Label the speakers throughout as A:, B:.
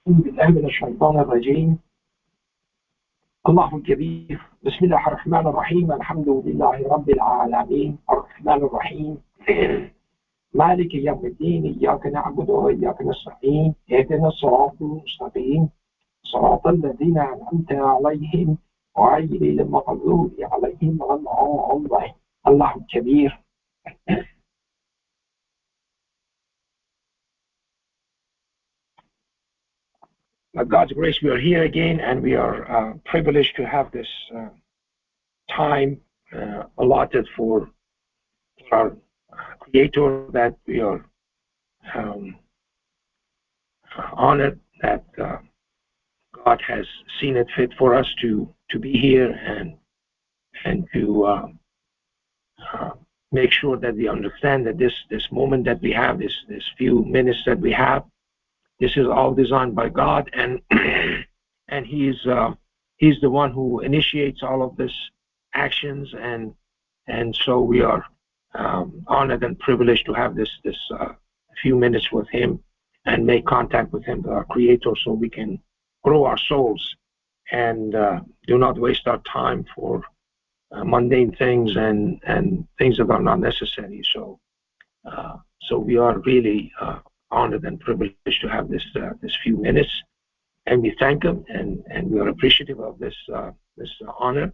A: بالله من الشيطان الرجيم. الله الكبير. بسم الله الرحمن الرحيم. الحمد لله رب العالمين الرحمن الرحيم مالك يوم الدين. إياك نعبد وإياك نستعين. اهدنا الصراط المستقيم صراط الذين أنعمت عليهم غير المغضوب عليهم ولا الضالين. الله الكبير. By God's grace, we are here again, and we are privileged to have this time allotted for our Creator, that we are honored that God has seen it fit for us to be here and to make sure that we understand that this moment that we have, this few minutes that we have, this is all designed by God, and and He's the one who initiates all of this actions, and so we are honored and privileged to have this few minutes with Him and make contact with Him, our Creator, so we can grow our souls and do not waste our time for mundane things and things that are not necessary. So we are really honored and privileged to have this few minutes, and we thank Him, and we are appreciative of this honor,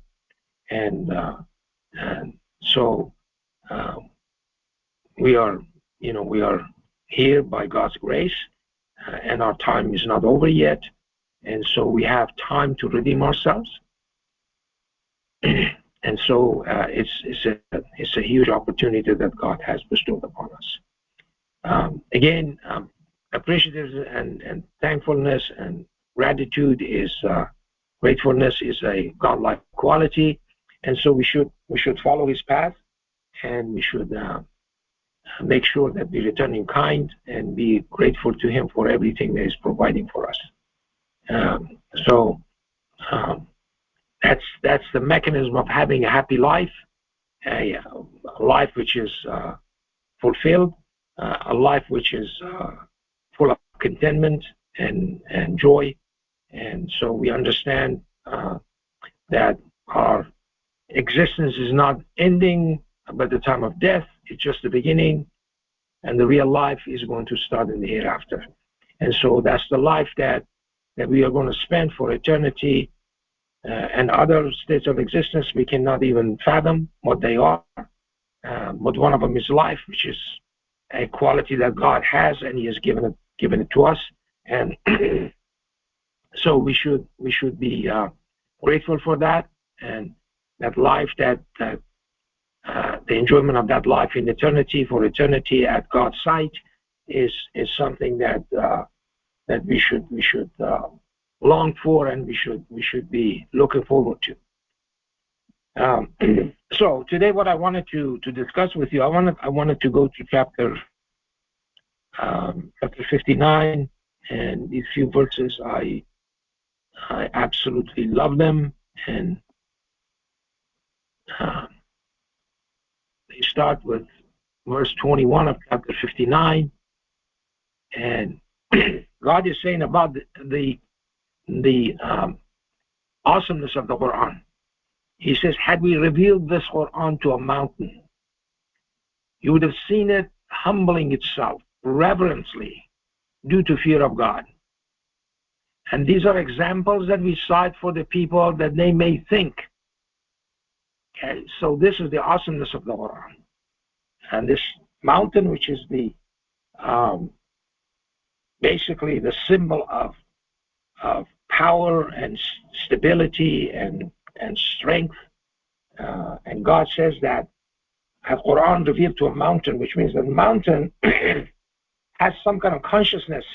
A: and so we are here by God's grace, and our time is not over yet, and so we have time to redeem ourselves, and so it's a huge opportunity that God has bestowed upon us. Again, appreciative and thankfulness and gratitude is gratefulness is a godlike quality, and so we should follow His path, and we should make sure that we return in kind and be grateful to Him for everything that He's providing for us. That's the mechanism of having a happy life, a life which is fulfilled, a life which is full of contentment and joy. And so we understand that our existence is not ending by the time of death. It's just the beginning, and the real life is going to start in the hereafter. And so that's the life that we are going to spend for eternity, and other states of existence we cannot even fathom what they are. But one of them is life, which is a quality that God has, and He has given it to us, and so we should be grateful for that, and that life, that the enjoyment of that life in eternity, for eternity at God's site, is something that we should long for, and we should be looking forward to. So today, what I wanted to discuss with you, I wanted to go to chapter 59, and these few verses, I absolutely love them, and they start with verse 21 of chapter 59, and God is saying about the awesomeness of the Quran. He says, had we revealed this Quran to a mountain, you would have seen it humbling itself reverently due to fear of God. And these are examples that we cite for the people that they may think. Okay, so this is the awesomeness of the Quran. And this mountain, which is the basically the symbol of power and stability and strength, and God says that the Quran revealed to a mountain, which means the mountain has some kind of consciousness.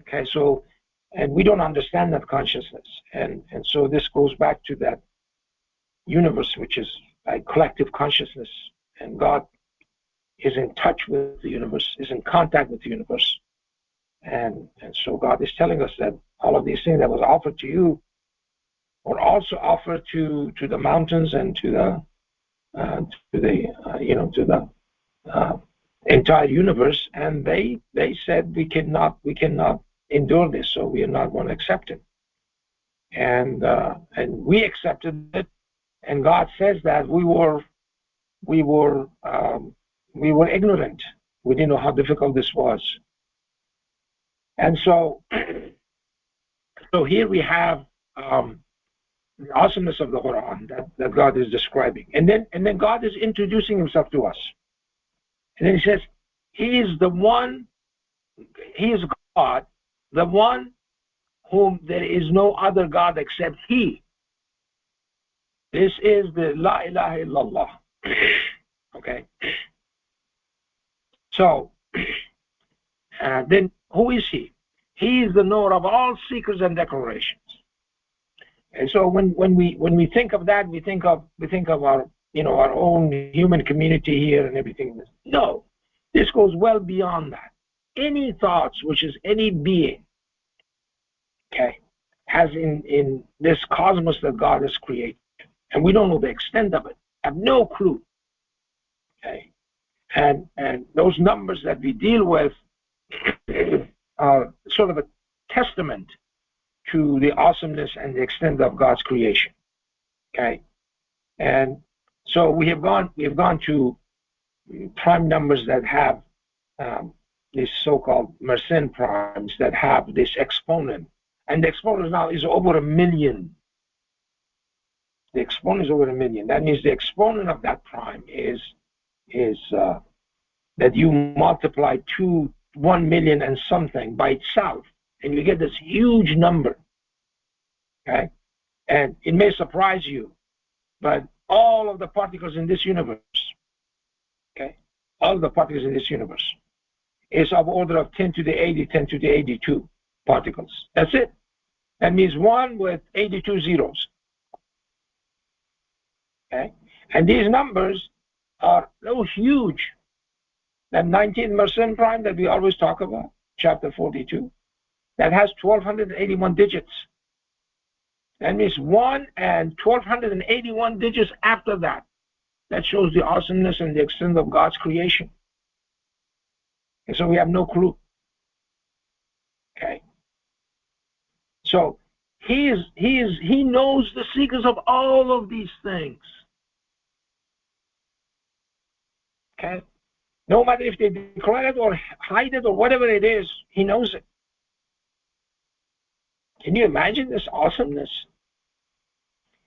A: Okay, so, and we don't understand that consciousness, and so this goes back to that universe, which is a collective consciousness, and God is in touch with the universe, is in contact with the universe, and so God is telling us that all of these things that was offered to you were also offered to the mountains and to the entire universe, and they said we cannot endure this, so we are not going to accept it. And we accepted it, and God says that we were ignorant. We didn't know how difficult this was. And so here we have the awesomeness of the Quran that God is describing. And then God is introducing himself to us. And then he says, he is God, the one whom there is no other God except he. This is the La ilaha illallah. Okay? So, then who is he? He is the knower of all secrets and declarations. And so when we think of that, we think of our our own human community here and everything. No, this goes well beyond that. Any thoughts, which is any being, okay, has in this cosmos that God has created, and we don't know the extent of it, have no clue. Okay, and those numbers that we deal with are sort of a testament to the awesomeness and the extent of God's creation. Okay, and so we have gone to prime numbers that have these so-called Mersenne primes that have this exponent, and the exponent now is over 1 million. The exponent is over 1 million. That means the exponent of that prime is that you multiply 1 million and something by itself, and you get this huge number. Okay, and it may surprise you, but all of the particles in this universe, okay, all of the particles in this universe is of order of 10 to the 80, 10 to the 82 particles. That's it. That means 1 with 82 zeros. Okay, and these numbers are so huge. That 19th Mersenne prime that we always talk about, chapter 42, that has 1281 digits. That means 1 and 1281 digits after that. That shows the awesomeness and the extent of God's creation. And so we have no clue. Okay. So he knows the secrets of all of these things. Okay. No matter if they declare it or hide it or whatever it is, he knows it. Can you imagine this awesomeness?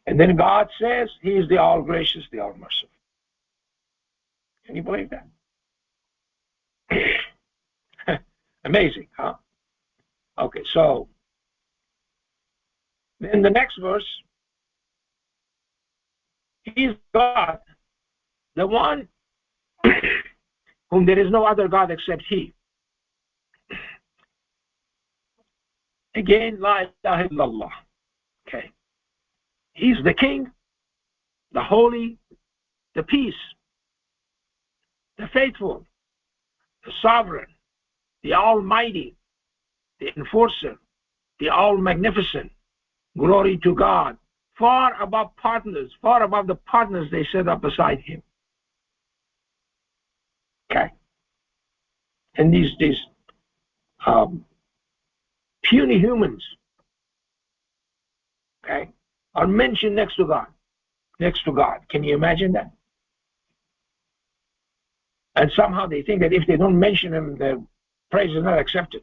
A: And then God says he is the all-gracious, the all-merciful. Can you believe that? Amazing, huh? Okay, so in the next verse, he is God, the one whom there is no other God except he. Again, la ilaha illallah. Okay. He's the king, the holy, the peace, the faithful, the sovereign, the almighty, the enforcer, the all-magnificent. Glory to God. Far above partners, far above the partners they set up beside him. Okay. And these puny humans, okay, are mentioned next to God. Next to God. Can you imagine that? And somehow they think that if they don't mention him, their praise is not accepted.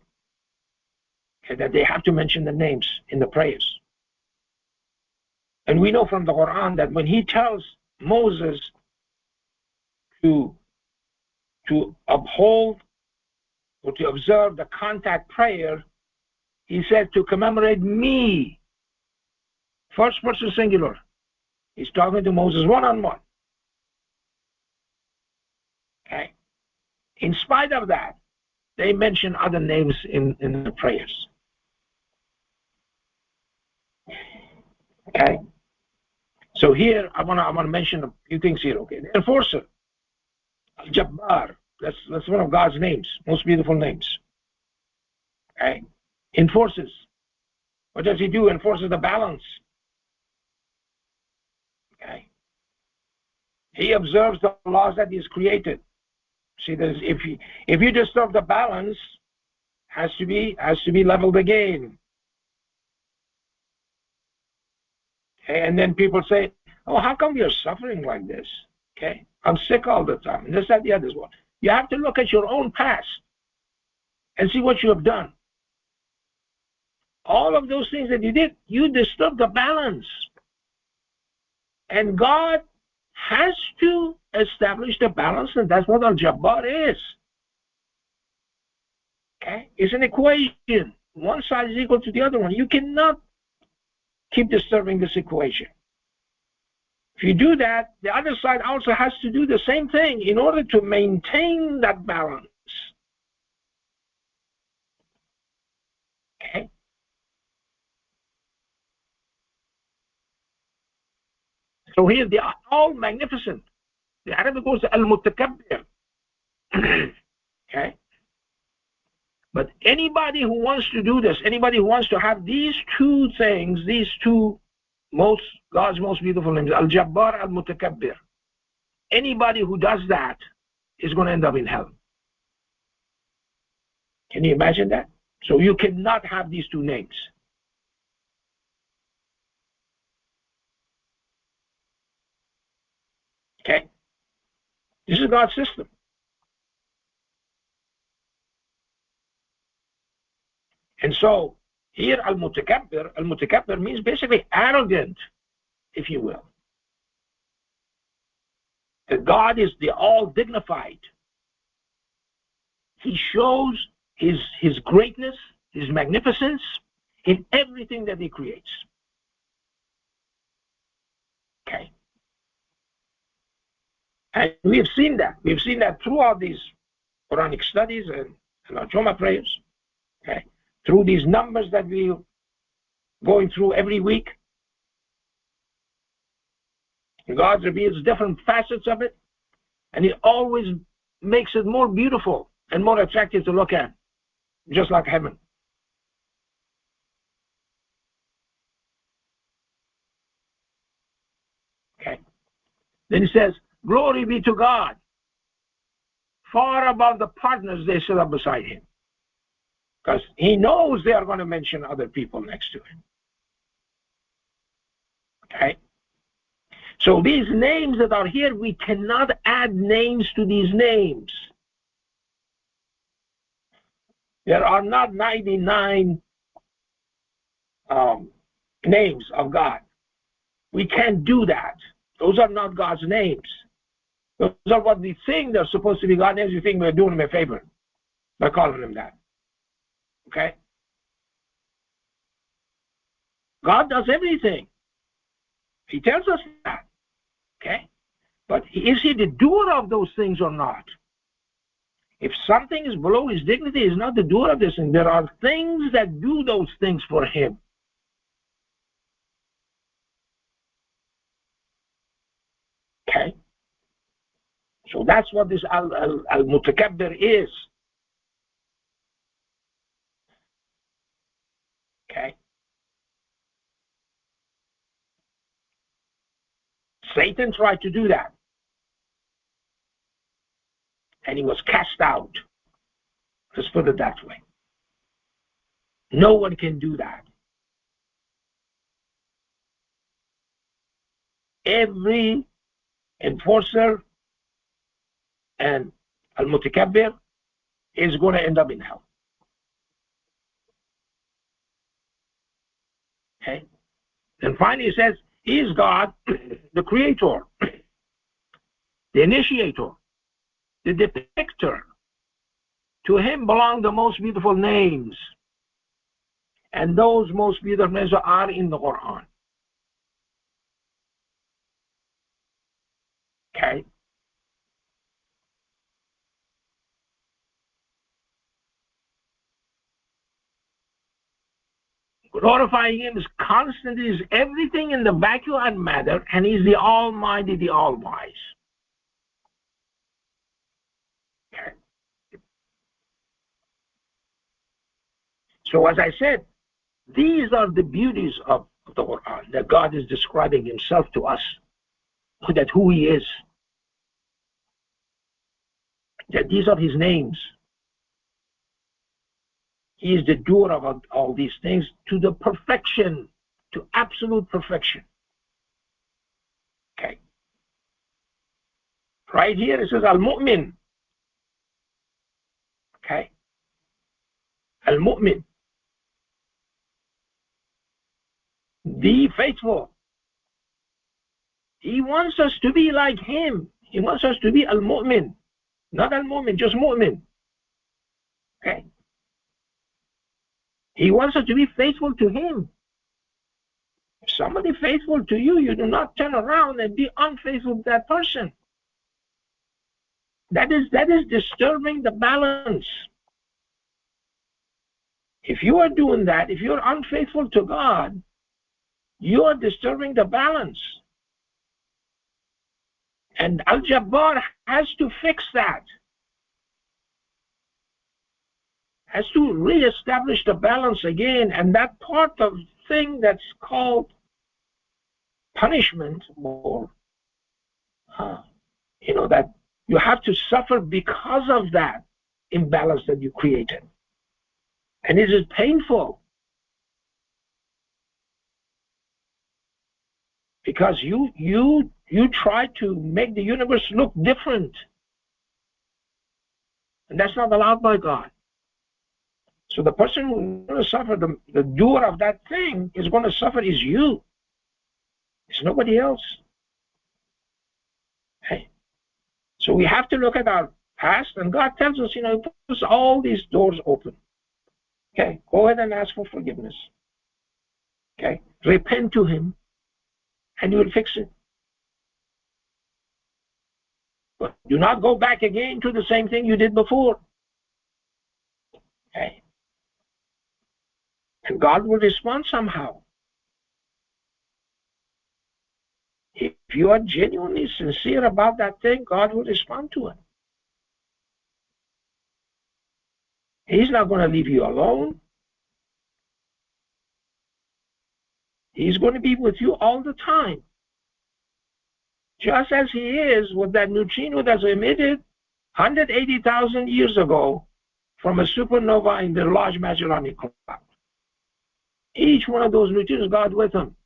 A: Okay, that they have to mention the names in the prayers. And we know from the Quran that when he tells Moses to uphold or to observe the contact prayer, he said to commemorate me. First person singular. He's talking to Moses one-on-one. Okay. In spite of that, they mention other names in the prayers. Okay. So here I want to mention a few things here. Okay. The enforcer, Al-Jabbar. That's one of God's names, most beautiful names. Okay. Enforces. What does he do? Enforces the balance. He observes the laws that He's created. See, if you disturb the balance, has to be leveled again. Okay? And then people say, "Oh, how come you're suffering like this?" Okay, I'm sick all the time. And this, that, the other one. You have to look at your own past and see what you have done. All of those things that you did, you disturbed the balance. And God has to establish the balance, and that's what Al-Jabbar is. Okay? It's an equation. One side is equal to the other one. You cannot keep disturbing this equation. If you do that, the other side also has to do the same thing in order to maintain that balance. Okay? So here they are all magnificent. The Arabic goes al-mutakabbir. Okay? But anybody who wants to do this, anybody who wants to have these two things, these two God's most beautiful names, Al-Jabbar, Al-Mutakabbir, anybody who does that is going to end up in hell. Can you imagine that? So you cannot have these two names. Okay? This is God's system. And so here Al-Mutakabbir means basically arrogant, if you will. That God is the all dignified. He shows his greatness, his magnificence in everything that He creates. Okay. And we have seen that. We've seen that throughout these Quranic studies and our Jummah prayers. Okay. Through these numbers that we're going through every week. God reveals different facets of it, and He always makes it more beautiful and more attractive to look at, just like heaven. Okay. Then He says, "Glory be to God, far above the partners they set up beside Him." Because He knows they are going to mention other people next to Him. Okay? So these names that are here, we cannot add names to these names. There are not 99 names of God. We can't do that. Those are not God's names. Those are what we think they're supposed to be God's names. We think we're doing Him a favor by calling Him that. Okay? God does everything. He tells us that. Okay? But is He the doer of those things or not? If something is below His dignity, He's not the doer of this thing. There are things that do those things for Him. Okay? So that's what this Al-Mutakabbir is. Okay? Satan tried to do that. And he was cast out. Let's put it that way. No one can do that. Every enforcer and Al-Mutakabbir is going to end up in hell. Okay? And finally it says, He is God, the Creator, the Initiator, the Depicter. To Him belong the most beautiful names. And those most beautiful names are in the Quran. Okay? Glorifying Him is constantly, is everything in the vacua and matter, and He's the Almighty, the All-Wise. Okay. So as I said, these are the beauties of the Quran, that God is describing Himself to us, that who He is. that these are his names. He is the doer of all these things to the perfection, to absolute perfection. Okay. Right here it says Al-Mu'min. Okay. Al-Mu'min. The faithful. He wants us to be like him. He wants us to be Al-Mu'min. Not Al-Mu'min, just Mu'min. Okay. He wants us to be faithful to him. If somebody faithful to you, you do not turn around and be unfaithful to that person. That is disturbing the balance. If you are doing that, if you're unfaithful to God, you are disturbing the balance. And Al-Jabbar has to fix that. Has to re-establish the balance again, and that part of thing that's called punishment, or that you have to suffer because of that imbalance that you created, and it is painful because you try to make the universe look different, and that's not allowed by God. So the person who's going to suffer, the doer of that thing is going to suffer is you. It's nobody else. Okay. So we have to look at our past, and God tells us, puts all these doors open. Okay, go ahead and ask for forgiveness. Okay, repent to him, and he will fix it. But do not go back again to the same thing you did before. Okay. And God will respond somehow. If you are genuinely sincere about that thing, God will respond to it. He's not going to leave you alone. He's going to be with you all the time. Just as he is with that neutrino that's emitted 180,000 years ago from a supernova in the Large Magellanic Cloud. Each one of those neutrinos, God with him.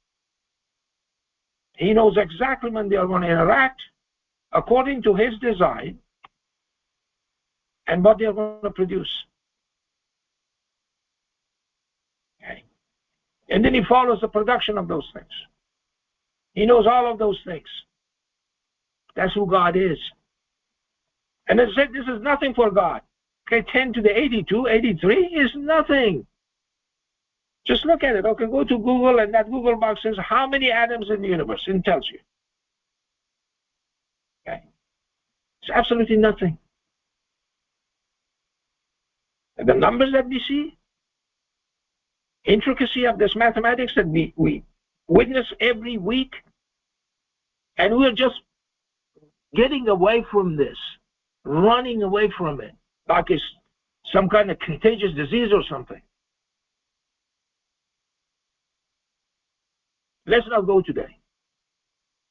A: He knows exactly when they are going to interact according to his design and what they are going to produce. Okay. And then he follows the production of those things. He knows all of those things. That's who God is. And it said this is nothing for God. Okay, 10 to the 82, 83 is nothing. Just look at it. Okay, go to Google, and that Google box says how many atoms in the universe, and it tells you. Okay. It's absolutely nothing. And the numbers that we see, intricacy of this mathematics that we witness every week, and we're just getting away from this, running away from it, like it's some kind of contagious disease or something. Let's not go today.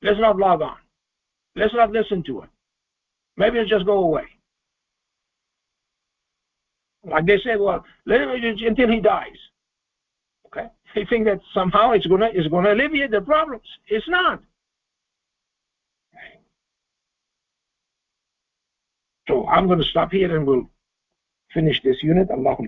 A: Let's not log on. Let's not listen to it. Maybe it'll just go away. Like they say, well, let him until he dies. Okay? They think that somehow it's gonna alleviate the problems. It's not. So I'm going to stop here and we'll finish this unit. Allahumma